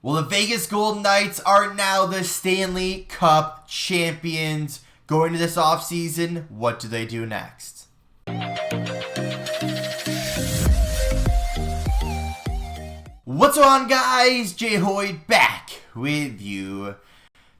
Well, the Vegas Golden Knights are now the Stanley Cup champions. Going to this offseason, what do they do next? What's going on, guys? JHoyt back with you.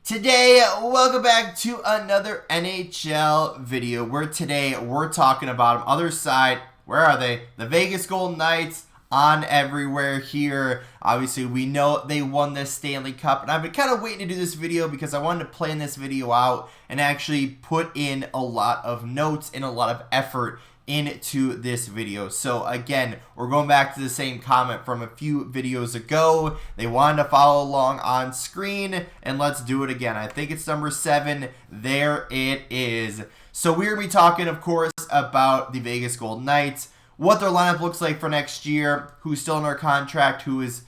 Today, welcome back to another NHL video where today we're talking about them. Other side, where are they? The Vegas Golden Knights on everywhere here. Obviously, we know they won this Stanley Cup, and I've been kind of waiting to do this video because I wanted to plan this video out and actually put in a lot of notes and a lot of effort into this video. So again, we're going back to the same comment from a few videos ago. They wanted to follow along on screen, and let's do it again. I think it's number 7. There it is. So we're going to be talking, of course, about the Vegas Golden Knights, what their lineup looks like for next year, who's still under contract, who is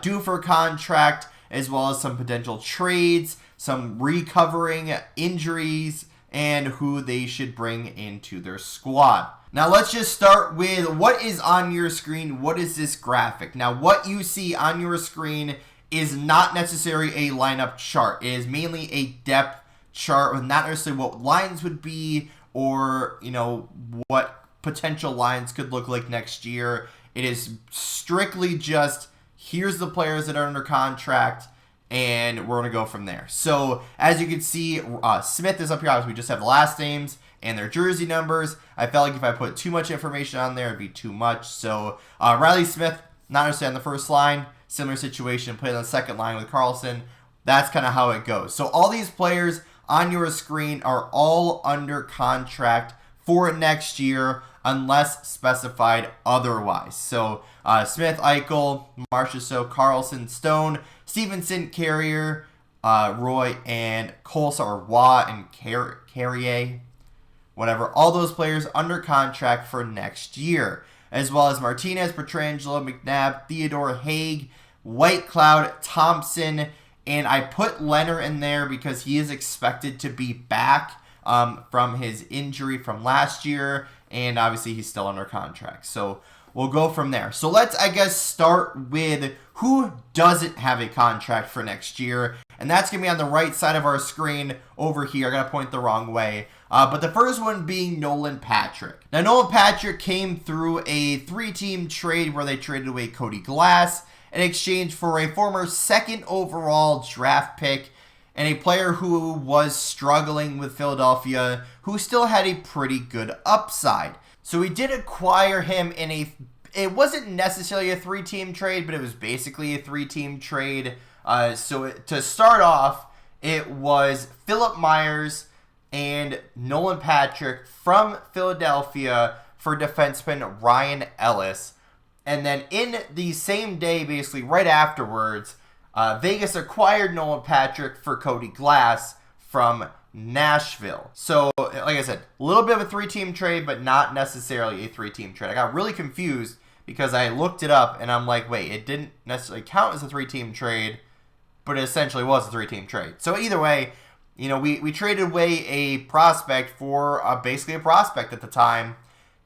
due for a contract, as well as some potential trades, some recovering injuries, and who they should bring into their squad. Now let's just start with what is on your screen. What is this graphic? Now what you see on your screen is not necessarily a lineup chart. It is mainly a depth chart with not necessarily what lines would be or, you know, what potential lines could look like next year. It is strictly just, here's the players that are under contract, and we're going to go from there. So, as you can see, Smith is up here. Obviously, we just have the last names and their jersey numbers. I felt like if I put too much information on there, it'd be too much. So, Riley Smith, not necessarily on the first line. Similar situation, played on the second line with Carlson. That's kind of how it goes. So, all these players on your screen are all under contract for next year, unless specified otherwise. So, Smith, Eichel, Marchessault, Carlson, Stone, Stevenson, Carrier, Roy, and Kolsa, or Waugh, and Carrier, whatever. All those players under contract for next year, as well as Martinez, Pietrangelo, McNabb, Theodore, Haig, Whitecloud, Thompson, and I put Leonard in there because he is expected to be back from his injury from last year, and obviously he's still under contract. So we'll go from there. So let's, I guess, start with who doesn't have a contract for next year, and that's going to be on the right side of our screen over here. I got to point the wrong way. But the first one being Nolan Patrick. Now, Nolan Patrick came through a 3-team trade where they traded away Cody Glass in exchange for a former 2nd overall draft pick and a player who was struggling with Philadelphia, who still had a pretty good upside. So we did acquire him in it wasn't necessarily a 3-team trade, but it was basically a 3-team trade. To start off, it was Philip Myers and Nolan Patrick from Philadelphia for defenseman Ryan Ellis. And then in the same day, basically right afterwards, Vegas acquired Nolan Patrick for Cody Glass from Nashville. So, like I said, a little bit of a 3-team trade, but not necessarily a 3-team trade. I got really confused because I looked it up, and I'm like, wait, it didn't necessarily count as a 3-team trade, but it essentially was a 3-team trade. So either way, you know, we traded away a prospect for basically a prospect at the time,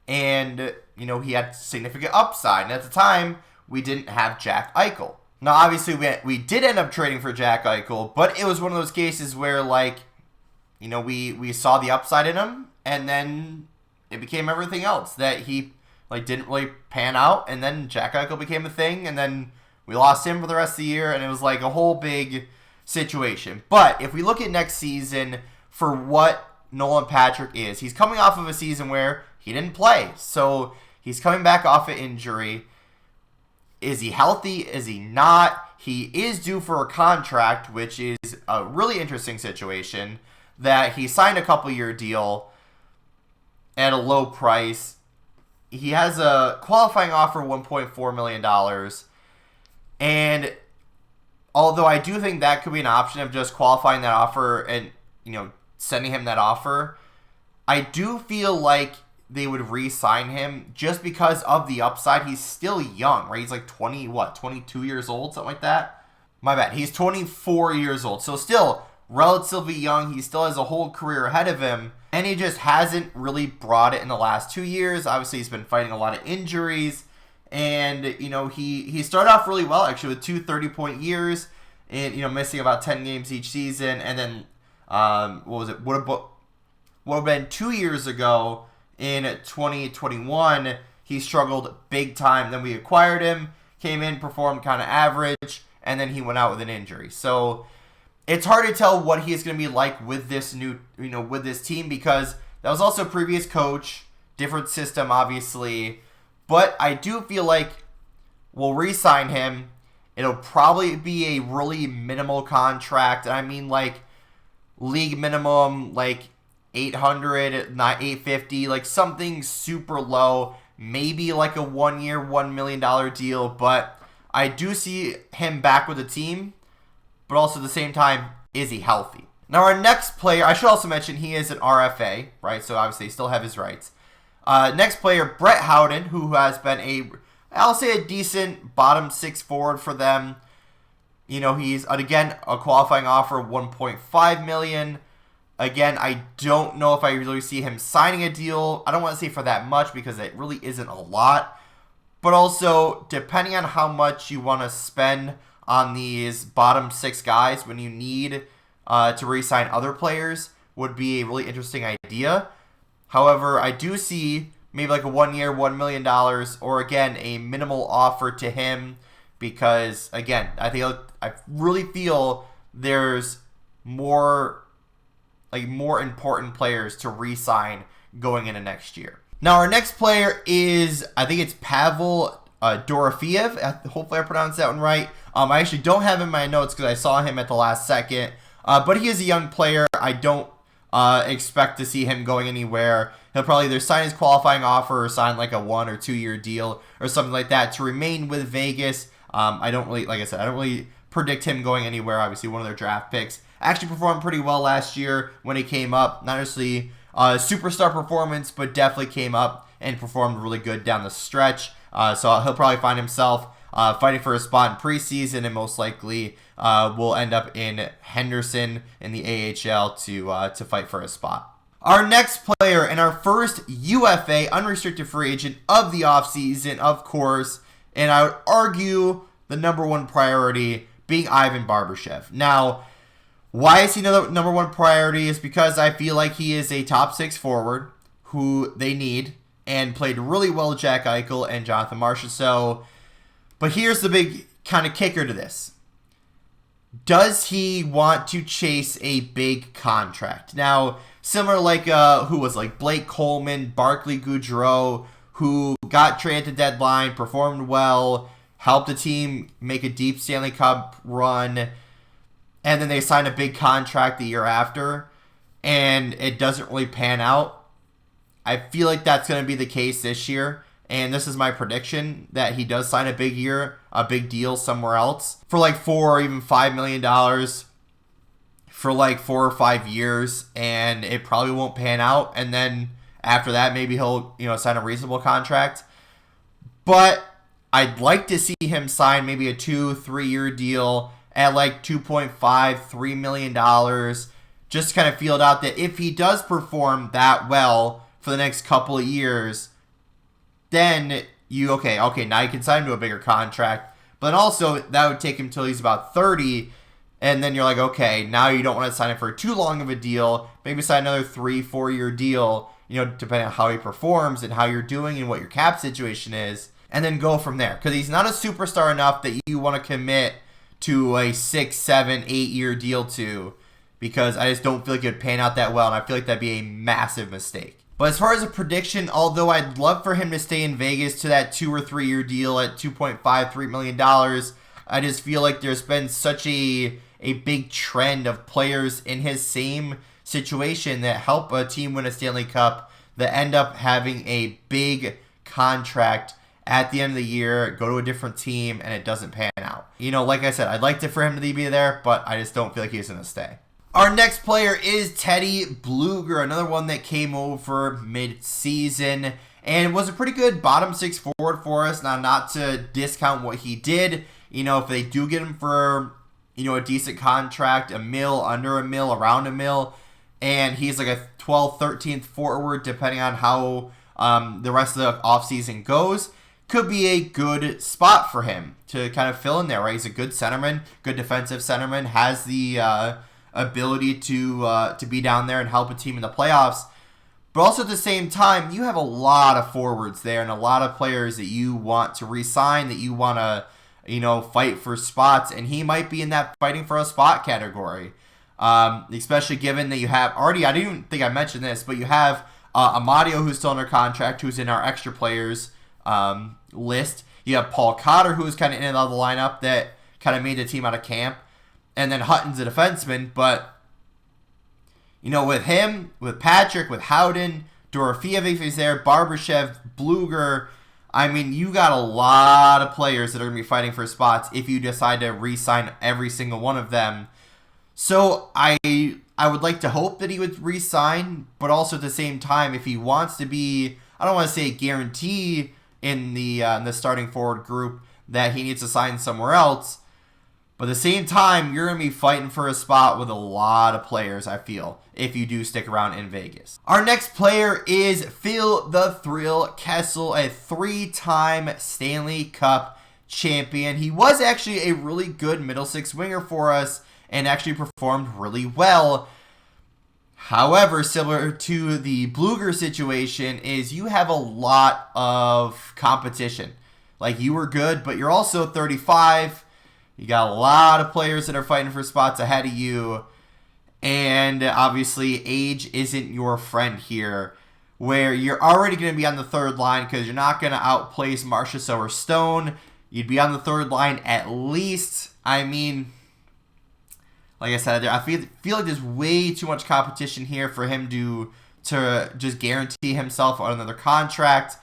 and, you know, he had significant upside. And at the time, we didn't have Jack Eichel. Now, obviously, we did end up trading for Jack Eichel, but it was one of those cases where, like, you know, we saw the upside in him, and then it became everything else that he, like, didn't really pan out, and then Jack Eichel became a thing, and then we lost him for the rest of the year, and it was, like, a whole big situation. But if we look at next season for what Nolan Patrick is, he's coming off of a season where he didn't play, so he's coming back off an injury. Is he healthy? Is he not? He is due for a contract, which is a really interesting situation, that he signed a couple-year deal at a low price. He has a qualifying offer of $1.4 million, and although I do think that could be an option of just qualifying that offer and, you know, sending him that offer, I do feel like they would re-sign him just because of the upside. He's still young, right? He's like 22 years old, something like that? My bad. He's 24 years old. So still relatively young. He still has a whole career ahead of him, and he just hasn't really brought it in the last 2 years. Obviously, he's been fighting a lot of injuries, And, you know, he started off really well, actually, with 2 30-point years and, you know, missing about 10 games each season. And then, what was it? Would have been 2 years ago in 2021, he struggled big time. Then we acquired him, came in, performed kind of average, and then he went out with an injury. So it's hard to tell what he is going to be like with this new, you know, with this team, because that was also a previous coach, different system, obviously. But I do feel like we'll re-sign him. It'll probably be a really minimal contract. I mean, like, league minimum, like 800, not 850, like something super low. Maybe like a 1-year, $1 million deal. But I do see him back with the team. But also at the same time, is he healthy? Now, our next player, I should also mention he is an RFA, right? So obviously, he still have his rights. Next player, Brett Howden, who has been I'll say a decent bottom 6 forward for them. You know, he's, again, a qualifying offer of $1.5 million. Again, I don't know if I really see him signing a deal. I don't want to say for that much because it really isn't a lot. But also, depending on how much you want to spend on these bottom 6 guys when you need to re-sign other players would be a really interesting idea. However, I do see maybe like a 1-year, $1 million, or again, a minimal offer to him because, again, I really feel there's more important players to re-sign going into next year. Now, our next player is, I think it's Pavel Dorofeev. Hopefully I pronounced that one right. I actually don't have him in my notes because I saw him at the last second. But he is a young player. I don't expect to see him going anywhere. He'll probably either sign his qualifying offer or sign like a 1 or 2 year deal or something like that to remain with Vegas. I don't really, like I said, I don't really predict him going anywhere. Obviously, one of their draft picks. Actually performed pretty well last year when he came up. Not necessarily superstar performance, but definitely came up and performed really good down the stretch. So he'll probably find himself fighting for a spot in preseason and most likely will end up in Henderson in the AHL to fight for a spot. Our next player and our first UFA, unrestricted free agent of the offseason, of course, and I would argue the number one priority being Ivan Barbashev. Now, why is he the number one priority is because I feel like he is a top 6 forward who they need and played really well with Jack Eichel and Jonathan Marchessault. But here's the big kind of kicker to this. Does he want to chase a big contract? Now, similar like who was like Blake Coleman, Barclay Goodrow, who got traded to deadline, performed well, helped the team make a deep Stanley Cup run, and then they signed a big contract the year after, and it doesn't really pan out. I feel like that's going to be the case this year. And this is my prediction that he does sign a big deal somewhere else for like $4 or even $5 million for like 4 or 5 years, and it probably won't pan out. And then after that, maybe he'll sign a reasonable contract. But I'd like to see him sign maybe a 2-3 year deal at like $2.5-3 million, just to kind of feel it out that if he does perform that well for the next couple of years, then now you can sign him to a bigger contract. But also, that would take him till he's about 30. And then you're like, okay, now you don't want to sign him for too long of a deal. Maybe sign another 3-4 year deal, depending on how he performs and how you're doing and what your cap situation is. And then go from there. Because he's not a superstar enough that you want to commit to a 6, 7, 8 year deal to. Because I just don't feel like it would pan out that well. And I feel like that'd be a massive mistake. But as far as a prediction, although I'd love for him to stay in Vegas to that 2 or 3 year deal at $2.5-3 million, I just feel like there's been such a big trend of players in his same situation that help a team win a Stanley Cup that end up having a big contract at the end of the year, go to a different team, and it doesn't pan out. Like I said, I'd like for him to be there, but I just don't feel like he's going to stay. Our next player is Teddy Bluger, another one that came over mid-season and was a pretty good bottom 6 forward for us. Now, not to discount what he did, if they do get him for, a decent contract, $1 million, under $1 million, around $1 million, and he's like a 12th, 13th forward, depending on how the rest of the offseason goes. could be a good spot for him to kind of fill in there, right? He's a good centerman, good defensive centerman, has the ability to be down there and help a team in the playoffs. But also at the same time, you have a lot of forwards there and a lot of players that you want to re-sign, that you want to, fight for spots, and he might be in that fighting for a spot category. Especially given that you have already, I didn't even think I mentioned this, but you have Amadio, who's still under contract, who's in our extra players list. You have Paul Cotter, who's kind of in and out of the lineup that kind of made the team out of camp. And then Hutton's a defenseman, but with him, with Patrick, with Howden, Dorofeev if he's there, Barbashev, Bluger, you got a lot of players that are going to be fighting for spots if you decide to re-sign every single one of them. So I would like to hope that he would re-sign, but also at the same time, if he wants to be, I don't want to say guarantee in the starting forward group, that he needs to sign somewhere else. But at the same time, you're going to be fighting for a spot with a lot of players, I feel, if you do stick around in Vegas. Our next player is Phil the Thrill Kessel, a 3-time Stanley Cup champion. He was actually a really good middle six winger for us and actually performed really well. However, similar to the Bluger situation, is you have a lot of competition. Like, you were good, but you're also 35. You got a lot of players that are fighting for spots ahead of you. And obviously, age isn't your friend here, where you're already going to be on the third line because you're not going to outplace Marchessault or Stone. You'd be on the third line at least. Like I said, I feel like there's way too much competition here for him to just guarantee himself on another contract.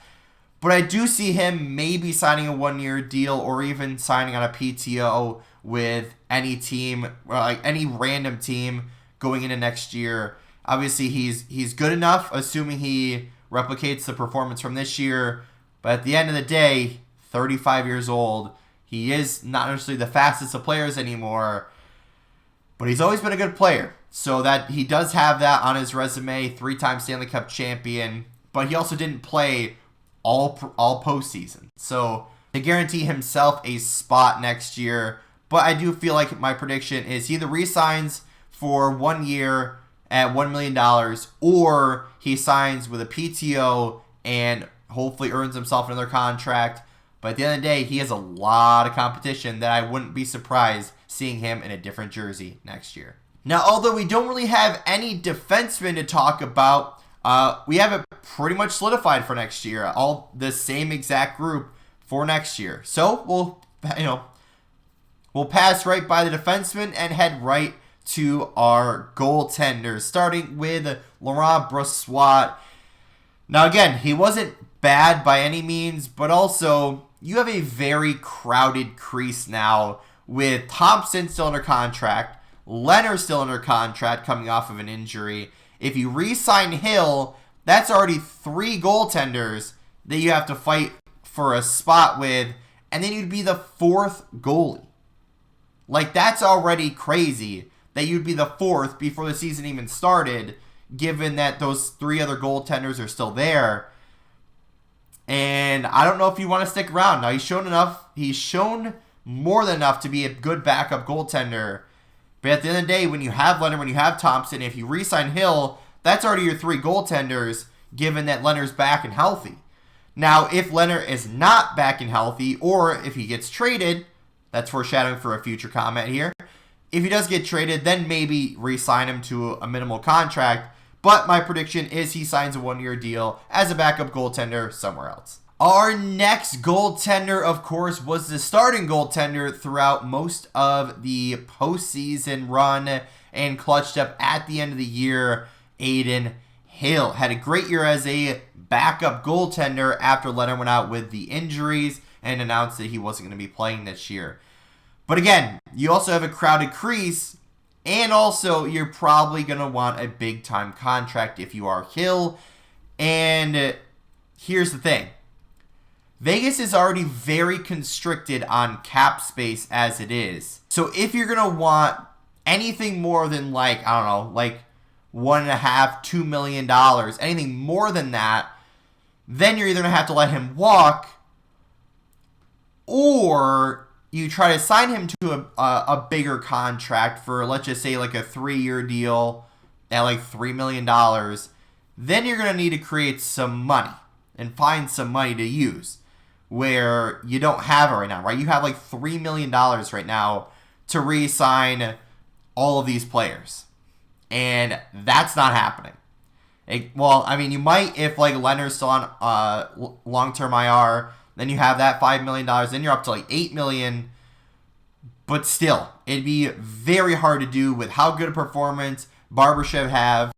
But I do see him maybe signing a 1-year deal or even signing on a PTO with any team, or like any random team going into next year. Obviously, he's good enough, assuming he replicates the performance from this year. But at the end of the day, 35 years old, he is not necessarily the fastest of players anymore. But he's always been a good player. So that he does have that on his resume, 3-time Stanley Cup champion. But he also didn't play all postseason. So to guarantee himself a spot next year. But I do feel like my prediction is he either re-signs for 1 year at $1 million or he signs with a PTO and hopefully earns himself another contract. But at the end of the day, he has a lot of competition that I wouldn't be surprised seeing him in a different jersey next year. Now, although we don't really have any defensemen to talk about, we have it pretty much solidified for next year. All the same exact group for next year. So we'll pass right by the defensemen and head right to our goaltenders, starting with Laurent Brossoit. Now, again, he wasn't bad by any means, but also you have a very crowded crease now with Thompson still under contract, Leonard still under contract coming off of an injury. If you re-sign Hill, that's already 3 goaltenders that you have to fight for a spot with, and then you'd be the 4th goalie. Like, that's already crazy that you'd be the 4th before the season even started, given that those 3 other goaltenders are still there. And I don't know if you want to stick around. Now, he's shown more than enough to be a good backup goaltender. But at the end of the day, when you have Leonard, when you have Thompson, if you re-sign Hill, that's already your 3 goaltenders, given that Leonard's back and healthy. Now, if Leonard is not back and healthy, or if he gets traded, that's foreshadowing for a future comment here. If he does get traded, then maybe re-sign him to a minimal contract. But my prediction is he signs a 1-year deal as a backup goaltender somewhere else. Our next goaltender, of course, was the starting goaltender throughout most of the postseason run and clutched up at the end of the year. Aiden Hill had a great year as a backup goaltender after Leonard went out with the injuries and announced that he wasn't going to be playing this year. But again, you also have a crowded crease, and also you're probably going to want a big-time contract if you are Hill. And here's the thing. Vegas is already very constricted on cap space as it is. So if you're going to want anything more than like, I don't know, like $1.5, $2 million, anything more than that, then you're either going to have to let him walk or you try to sign him to a bigger contract for, let's just say, like a 3-year deal at like $3 million, then you're going to need to create some money and find some money to use where you don't have it right now, right? You have like $3 million right now to re-sign all of these players, and that's not happening. Well, I mean, you might if like Leonard's still on long-term IR, then you have that $5 million, then you're up to like $8 million, but still, it'd be very hard to do with how good a performance Barbashev have.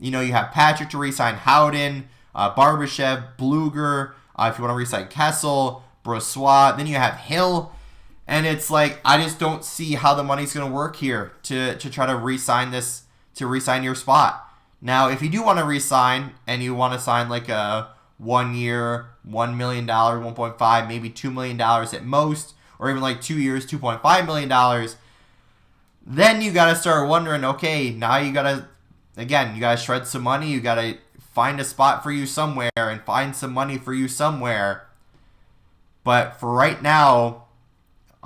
You know, you have Patrick to re-sign Howden, Barbashev, Bluger, if you want to re-sign Kessel, Brossoit, then you have Hill, and it's like, I just don't see how the money's going to work here to try to re-sign this, to re-sign your spot. Now, if you do want to re-sign, and you want to sign like a 1 year, $1 million, 1.5, maybe $2 million at most, or even like 2 years, $2.5 million, then you got to start wondering, okay, now you got to, again, you got to shred some money, you got to find a spot for you somewhere and find some money for you somewhere. But for right now,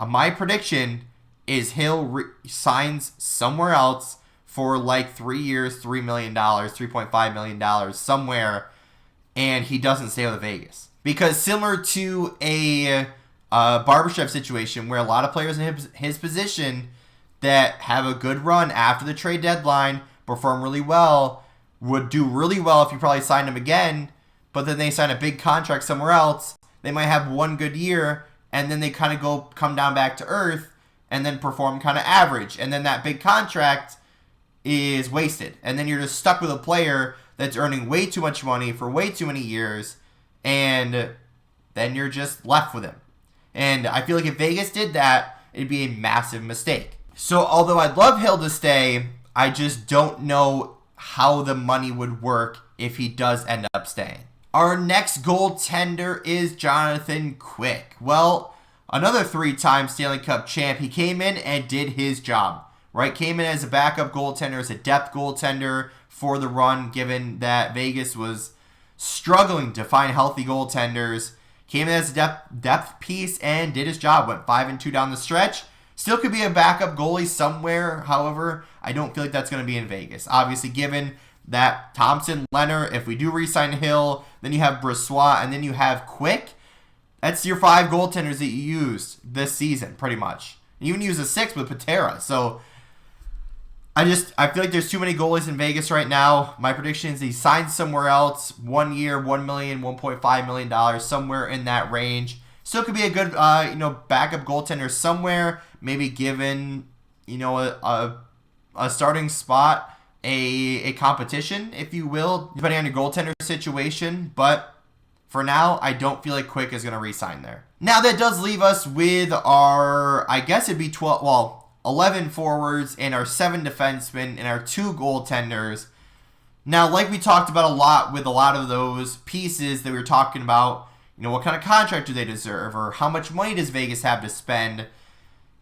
my prediction is Hill signs somewhere else for like 3 years, $3 million, $3.5 million, somewhere, and he doesn't stay with Vegas. Because similar to a Barbashev situation where a lot of players in his position that have a good run after the trade deadline, perform really well, would do really well if you probably signed him again, but then they sign a big contract somewhere else. They might have one good year, and then they kind of come down back to earth, and then perform kind of average. And then that big contract is wasted. And then you're just stuck with a player that's earning way too much money for way too many years, and then you're just left with him. And I feel like if Vegas did that, it'd be a massive mistake. So although I'd love Hill to stay, I just don't know how the money would work if he does end up staying. Our next goaltender is Jonathan Quick. Well, another 3-time Stanley Cup champ. He came in and did his job, right? Came in as a backup goaltender, as a depth goaltender for the run, given that Vegas was struggling to find healthy goaltenders. Came in as a depth piece and did his job. Went 5-2 down the stretch. Still could be a backup goalie somewhere. However, I don't feel like that's going to be in Vegas. Obviously, given that Thompson, Leonard, if we do re-sign Hill, then you have Brossoit, and then you have Quick. That's your 5 goaltenders that you used this season, pretty much. You even use a 6 with Patera. So, I feel like there's too many goalies in Vegas right now. My prediction is he signs somewhere else. 1 year, $1 million, $1.5 million, somewhere in that range. Still could be a good, backup goaltender somewhere. Maybe given, a starting spot, a competition, if you will, depending on your goaltender situation. But for now, I don't feel like Quick is going to re-sign there. Now, that does leave us with our, I guess it'd be 11 forwards and our 7 defensemen and our 2 goaltenders. Now, like we talked about a lot with a lot of those pieces that we were talking about, what kind of contract do they deserve, or how much money does Vegas have to spend?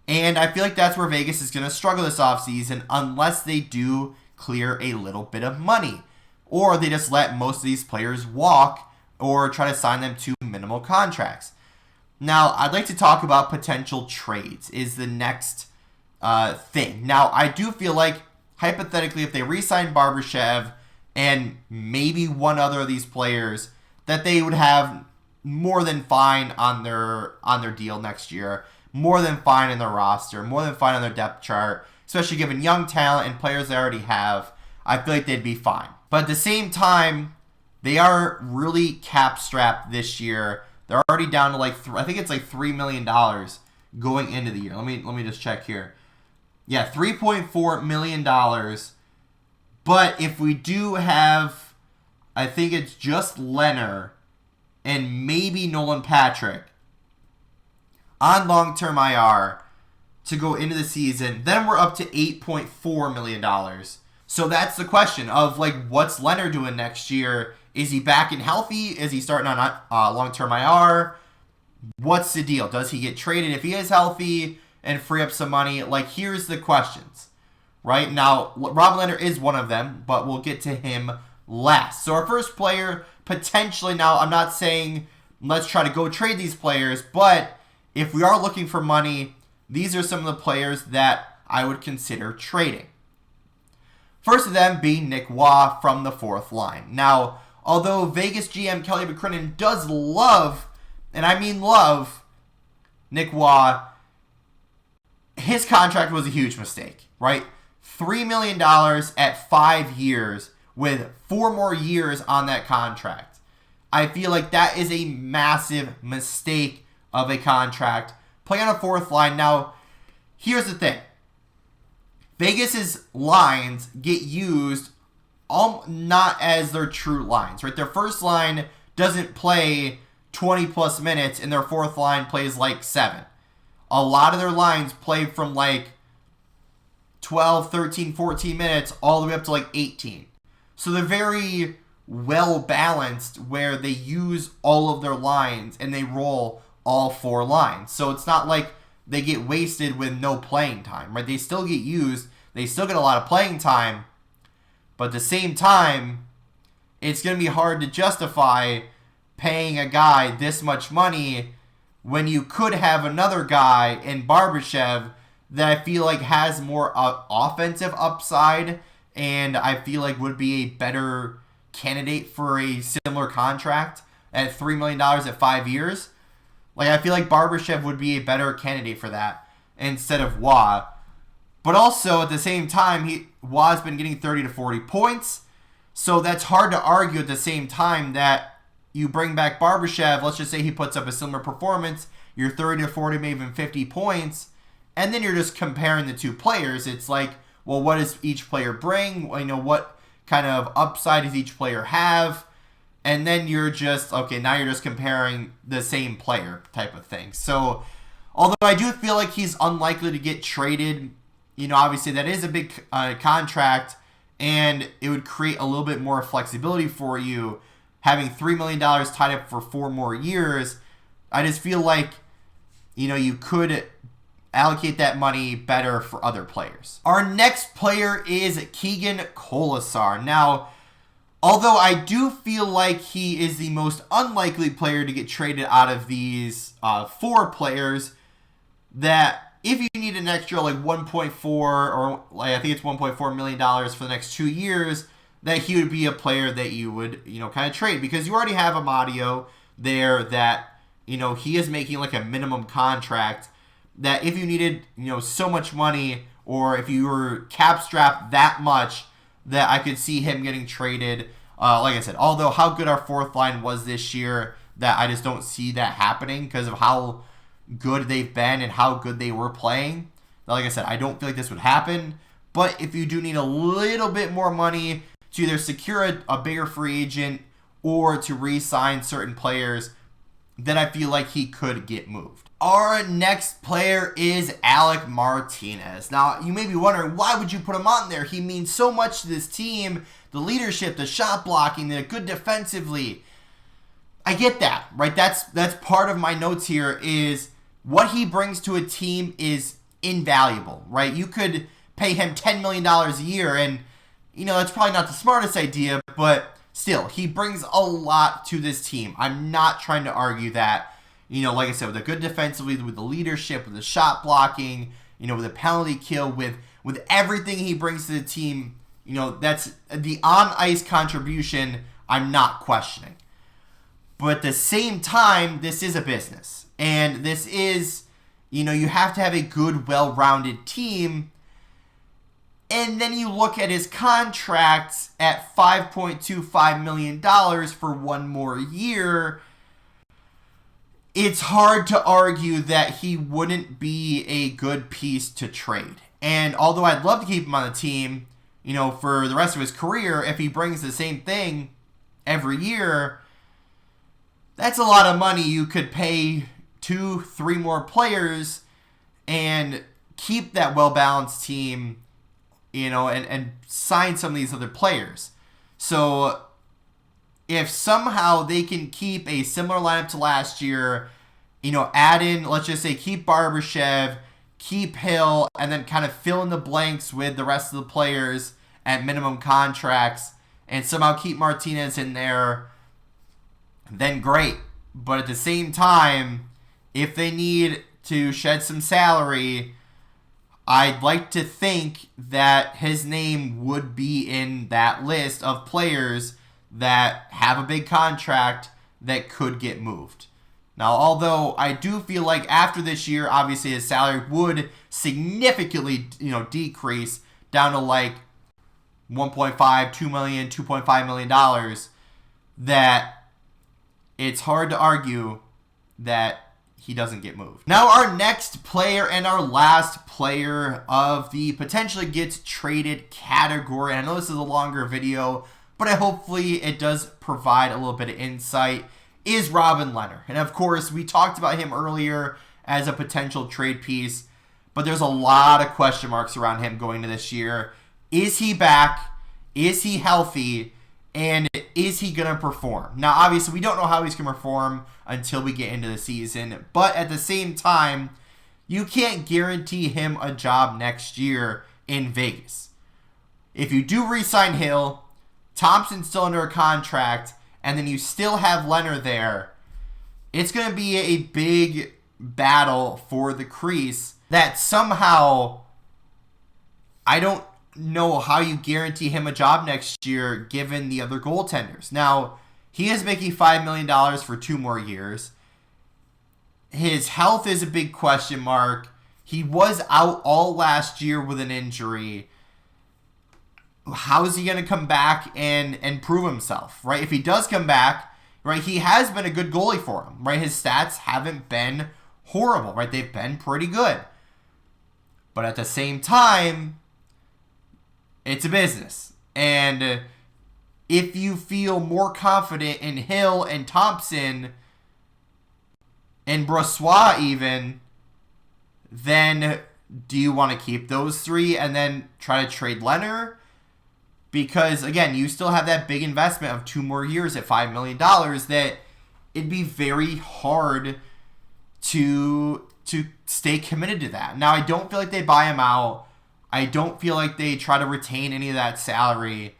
And I feel like that's where Vegas is going to struggle this offseason unless they do clear a little bit of money, or they just let most of these players walk or try to sign them to minimal contracts. Now, I'd like to talk about potential trades is the next thing. Now, I do feel like, hypothetically, if they re-sign Barbashev and maybe one other of these players, that they would have more than fine on their deal next year, more than fine in their roster, more than fine on their depth chart, especially given young talent and players they already have. I feel like they'd be fine. But at the same time, they are really cap-strapped this year. They're already down to I think it's like $3 million going into the year. Let me just check here. Yeah, $3.4 million. But if we do have, I think it's just Leonard and maybe Nolan Patrick on long-term IR to go into the season, then we're up to $8.4 million. So that's the question of, what's Leonard doing next year? Is he back and healthy? Is he starting on long-term IR? What's the deal? Does he get traded if he is healthy and free up some money? Here's the questions. Right now, Rob Leonard is one of them, but we'll get to him last. So our first player, potentially, now I'm not saying let's try to go trade these players, but if we are looking for money, these are some of the players that I would consider trading. First of them being Nick Waugh from the fourth line. Now, although Vegas GM Kelly McCrimmon does love, and I mean love, Nick Waugh, his contract was a huge mistake, right? $3 million at 5 years with 4 more years on that contract. I feel like that is a massive mistake of a contract. Playing on a fourth line. Now, here's the thing. Vegas's lines get used not as their true lines, right? Their first line doesn't play 20 plus minutes and their fourth line plays like 7. A lot of their lines play from like 12, 13, 14 minutes all the way up to like 18. So they're very well balanced where they use all of their lines and they roll all 4 lines. So it's not like they get wasted with no playing time, right? They still get used. They still get a lot of playing time. But at the same time, it's going to be hard to justify paying a guy this much money when you could have another guy in Barbashev that I feel like has more offensive upside and I feel like would be a better candidate for a similar contract at $3 million at 5 years. Like, I feel like Barbashev would be a better candidate for that instead of Waugh. But also, at the same time, Waugh's been getting 30 to 40 points. So that's hard to argue at the same time that you bring back Barbashev. Let's just say he puts up a similar performance. You're 30 to 40, maybe even 50 points. And then you're just comparing the two players. It's like, well, what does each player bring? You know, what kind of upside does each player have? And then you're just, okay, now you're just comparing the same player type of thing. So, although I do feel like he's unlikely to get traded, you know, obviously that is a big contract, and it would create a little bit more flexibility for you, having $3 million tied up for 4 more years. I just feel like, you know, you could allocate that money better for other players. Our next player is Keegan Kolesar. Now, although I do feel like he is the most unlikely player to get traded out of these 4 players, that if you need an extra like 1.4 or like I think it's $1.4 million for the next 2 years, that he would be a player that you would, you know, kind of trade, because you already have Amadio there that, you know, he is making like a minimum contract that if you needed, you know, so much money, or if you were cap strapped that much, that I could see him getting traded. Like I said, although how good our fourth line was this year, that I just don't see that happening because of how good they've been and how good they were playing. Like I said, I don't feel like this would happen. But if you do need a little bit more money to either secure a bigger free agent or to re-sign certain players, then I feel like he could get moved. Our next player is Alec Martinez. Now, you may be wondering, why would you put him on there? He means so much to this team. The leadership, the shot blocking, the good defensively. I get that, right? That's part of my notes here, is what he brings to a team is invaluable, right? You could pay him $10 million a year, and, you know, that's probably not the smartest idea, but still, he brings a lot to this team. I'm not trying to argue that. You know, like I said, with a good defensively, with the leadership, with the shot blocking, you know, with the penalty kill, with everything he brings to the team, you know, that's the on-ice contribution I'm not questioning. But at the same time, this is a business. And this is, you know, you have to have a good, well-rounded team. And then you look at his contracts at $5.25 million for 1 more year. It's hard to argue that he wouldn't be a good piece to trade. And although I'd love to keep him on the team, you know, for the rest of his career, if he brings the same thing every year, that's a lot of money you could pay 2, 3 more players and keep that well-balanced team, you know, and sign some of these other players. So if somehow they can keep a similar lineup to last year, you know, add in, let's just say, keep Barbashev, keep Hill, and then kind of fill in the blanks with the rest of the players at minimum contracts, and somehow keep Martinez in there, then great. But at the same time, if they need to shed some salary, I'd like to think that his name would be in that list of players that have a big contract that could get moved. Now, although I do feel like after this year, obviously his salary would significantly, decrease down to like 1.5, 2 million, $2.5 million, that it's hard to argue that he doesn't get moved. Now, our next player and our last player of the potentially gets traded category. I know this is a longer video, but hopefully it does provide a little bit of insight, is Robin Lehner. And of course, we talked about him earlier as a potential trade piece, but there's a lot of question marks around him going into this year. Is he back? Is he healthy? And is he going to perform? Now, obviously, we don't know how he's going to perform until we get into the season. But at the same time, you can't guarantee him a job next year in Vegas. If you do re-sign Hill, Thompson's still under a contract, and then you still have Lehner there, it's going to be a big battle for the crease that somehow, I don't know how you guarantee him a job next year given the other goaltenders. Now, he is making $5 million for 2 more years. His health is a big question mark. He was out all last year with an injury. How is he going to come back and prove himself, right? If he does come back, right, he has been a good goalie for him, right? His stats haven't been horrible, right? They've been pretty good. But at the same time, it's a business. And if you feel more confident in Hill and Thompson and Brossoit even, then do you want to keep those 3 and then try to trade Lehner? Because, again, you still have that big investment of 2 more years at $5 million that it'd be very hard to stay committed to that. Now, I don't feel like they buy him out. I don't feel like they try to retain any of that salary.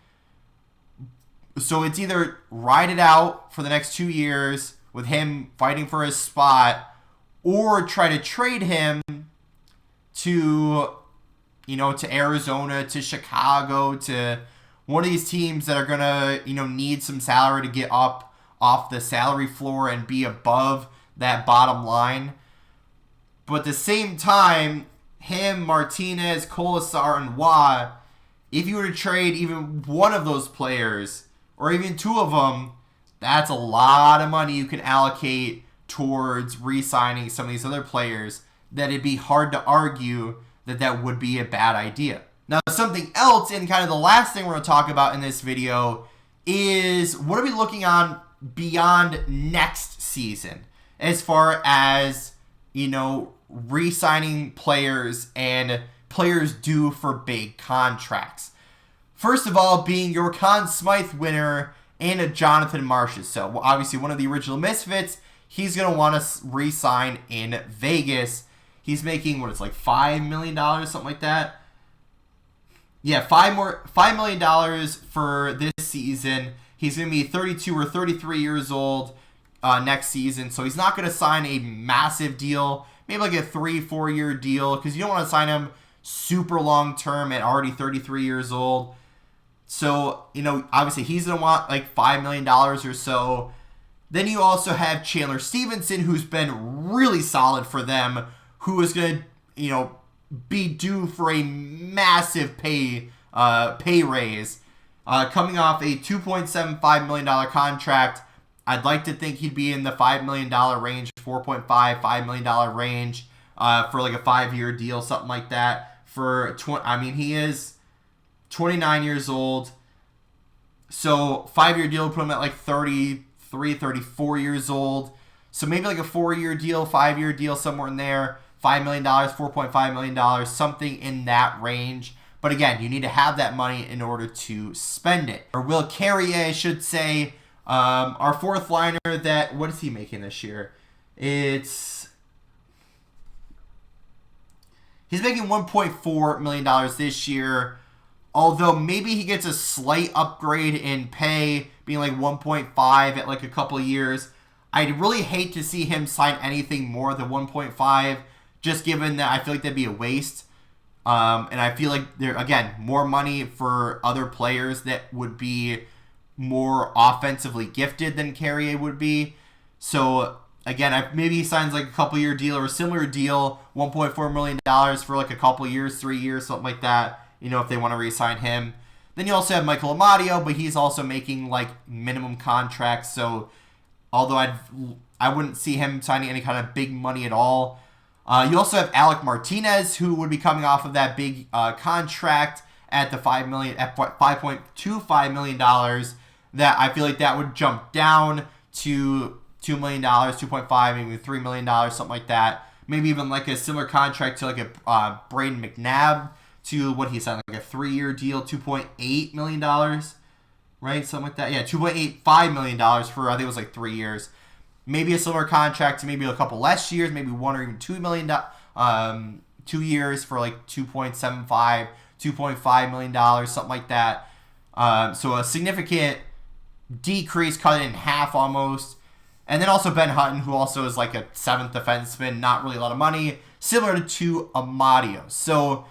So it's either ride it out for the next 2 years with him fighting for his spot, or try to trade him to, to Arizona, to Chicago, to one of these teams that are going to, need some salary to get up off the salary floor and be above that bottom line. But at the same time, him, Martinez, Colasar, and Waugh, if you were to trade even one of those players, or even 2 of them, that's a lot of money you can allocate towards re-signing some of these other players that it'd be hard to argue that that would be a bad idea. Now, something else, and kind of the last thing we're going to talk about in this video, is what are we looking on beyond next season as far as, re-signing players and players due for big contracts. First of all, being your Conn Smythe winner and a Jonathan Marchessault. So, obviously, one of the original Misfits, he's going to want to re-sign in Vegas. He's making, $5 million, something like that? Yeah, $5 million for this season. He's going to be 32 or 33 years old next season, so he's not going to sign a massive deal, maybe like a 3-4 year deal, because you don't want to sign him super long term at already 33 years old. So, obviously he's going to want like $5 million or so. Then you also have Chandler Stevenson, who's been really solid for them, who is going to, be due for a massive pay raise. Coming off a $2.75 million contract, I'd like to think he'd be in the $5 million range, $4.5 million range for like a 5-year deal, something like that. He is 29 years old. So 5-year deal would put him at like 33, 34 years old. So maybe like a 4-year deal, 5-year deal, somewhere in there. $5 million, $4.5 million, something in that range. But again, you need to have that money in order to spend it. Or Will Carrier, I should say, our 4th liner that, what is he making this year? He's making $1.4 million this year. Although maybe he gets a slight upgrade in pay, being like 1.5 at like a couple of years. I really hate to see him sign anything more than 1.5, just given that I feel like that'd be a waste. And I feel like there, again, more money for other players that would be more offensively gifted than Carrier would be. So again, maybe he signs like a couple-year deal or a similar deal, $1.4 million for like a couple years, 3 years, something like that, you know, if they want to re-sign him. Then you also have Michael Amadio, but he's also making like minimum contracts. So although I wouldn't see him signing any kind of big money at all. You also have Alec Martinez, who would be coming off of that big contract at the $5.25 million. That I feel like that would jump down to $2 million, 2.5, maybe $3 million, something like that. Maybe even like a similar contract to like a Braden McNabb, to what he signed, like a 3-year deal, $2.8 million, right? Something like that. Yeah, $2.85 million for, I think it was like 3 years. Maybe a similar contract to maybe a couple less years, maybe 1 or even $2 million, 2 years for like 2.75, $2.5 million, something like that. So a significant decrease, cut it in half almost. And then also Ben Hutton, who also is like a 7th defenseman, not really a lot of money, similar to Amadio. So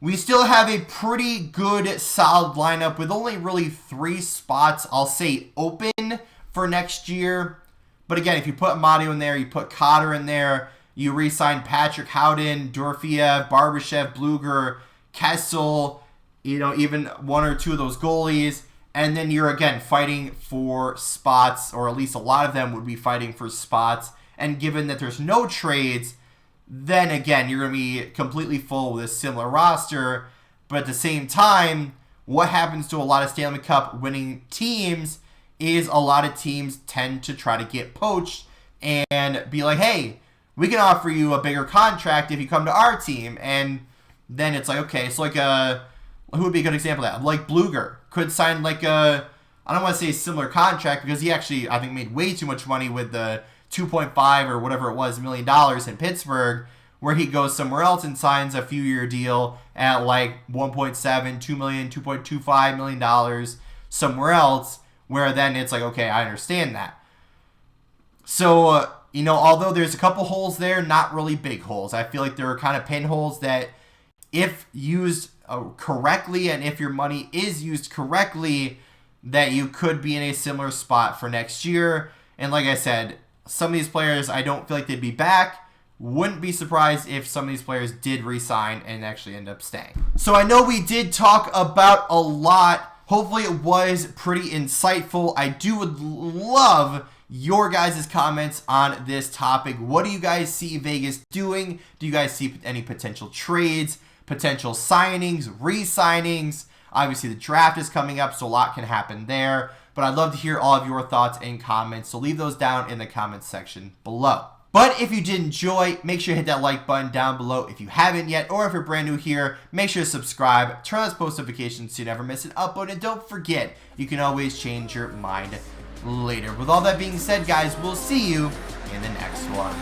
we still have a pretty good, solid lineup with only really 3 spots, I'll say, open for next year. But again, if you put Amadio in there, you put Cotter in there, you re-sign Patrick Howden, Dorofeyev, Barbashev, Bluger, Kessel, you know, even 1 or 2 of those goalies. And then you're, again, fighting for spots, or at least a lot of them would be fighting for spots. And given that there's no trades, then, again, you're going to be completely full with a similar roster. But at the same time, what happens to a lot of Stanley Cup winning teams is a lot of teams tend to try to get poached and be like, hey, we can offer you a bigger contract if you come to our team. And then it's like, okay, so like who would be a good example of that? Like Bluger could sign like I don't want to say a similar contract, because he actually, I think, made way too much money with the 2.5 or whatever it was $1 million in Pittsburgh, where he goes somewhere else and signs a few-year deal at like 1.7, $2 million, $2.25 million somewhere else, where then it's like, okay, I understand that. So, you know, although there's a couple holes there, not really big holes. I feel like there are kind of pinholes that, if used correctly and if your money is used correctly, that you could be in a similar spot for next year. And like I said, some of these players, I don't feel like they'd be back. Wouldn't be surprised if some of these players did re-sign and actually end up staying. So I know we did talk about a lot. Hopefully it was pretty insightful. I would love your guys' comments on this topic. What do you guys see Vegas doing? Do you guys see any potential trades, potential signings, re-signings? Obviously the draft is coming up, so a lot can happen there. But I'd love to hear all of your thoughts and comments, so leave those down in the comments section below. But if you did enjoy, make sure to hit that like button down below if you haven't yet, or if you're brand new here, make sure to subscribe, turn on those post notifications so you never miss an upload, and don't forget, you can always change your mind later. With all that being said, guys, we'll see you in the next one.